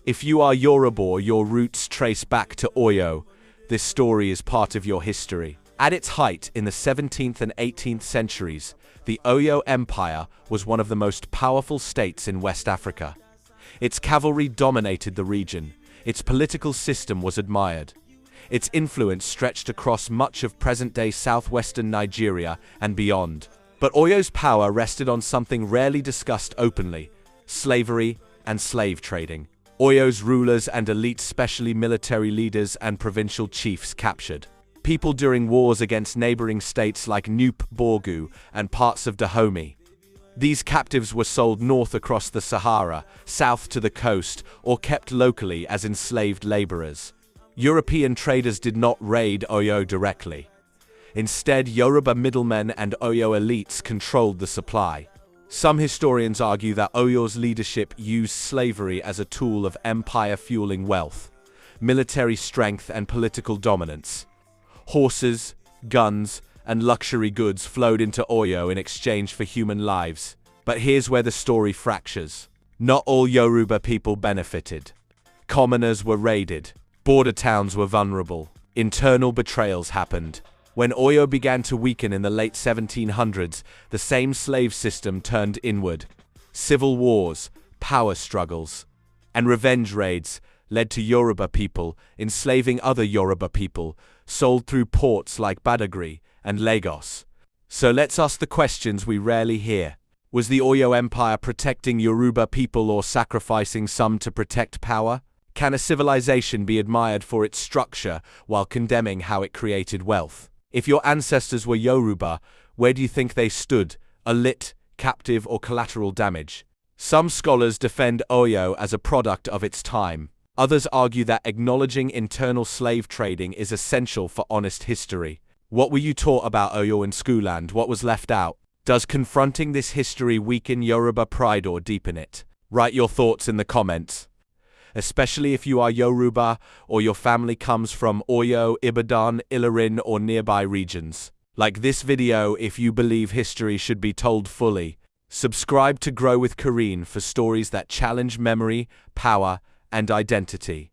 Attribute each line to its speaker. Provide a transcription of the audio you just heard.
Speaker 1: If you are Yoruba, your roots trace back to Oyo. This story is part of your history. At its height in the 17th and 18th centuries, the Oyo Empire was one of the most powerful states in West Africa. Its cavalry dominated the region. Its political system was admired. Its influence stretched across much of present-day southwestern Nigeria and beyond. But Oyo's power rested on something rarely discussed openly: slavery and slave trading. Oyo's rulers and elite, especially military leaders and provincial chiefs, captured people during wars against neighboring states like Nupe Borgu and parts of Dahomey. These captives were sold north across the Sahara, south to the coast, or kept locally as enslaved laborers. European traders did not raid Oyo directly. Instead, Yoruba middlemen and Oyo elites controlled the supply. Some historians argue that Oyo's leadership used slavery as a tool of empire-fueling wealth, military strength, and political dominance. Horses, guns, and luxury goods flowed into Oyo in exchange for human lives. But here's where the story fractures. Not all Yoruba people benefited. Commoners were raided. Border towns were vulnerable. Internal betrayals happened. When Oyo began to weaken in the late 1700s, the same slave system turned inward. Civil wars, power struggles, and revenge raids led to Yoruba people enslaving other Yoruba people, sold through ports like Badagry and Lagos. So let's ask the questions we rarely hear. Was the Oyo Empire protecting Yoruba people or sacrificing some to protect power? Can a civilization be admired for its structure while condemning how it created wealth? If your ancestors were Yoruba, where do you think they stood? Elite, captive, or collateral damage? Some scholars defend Oyo as a product of its time. Others argue that acknowledging internal slave trading is essential for honest history. What were you taught about Oyo in school, and what was left out? Does confronting this history weaken Yoruba pride or deepen it? Write your thoughts in the comments. Especially if you are Yoruba or your family comes from Oyo, Ibadan, Ilorin, or nearby regions. Like this video if you believe history should be told fully. Subscribe to Grow with Kareen for stories that challenge memory, power, and identity.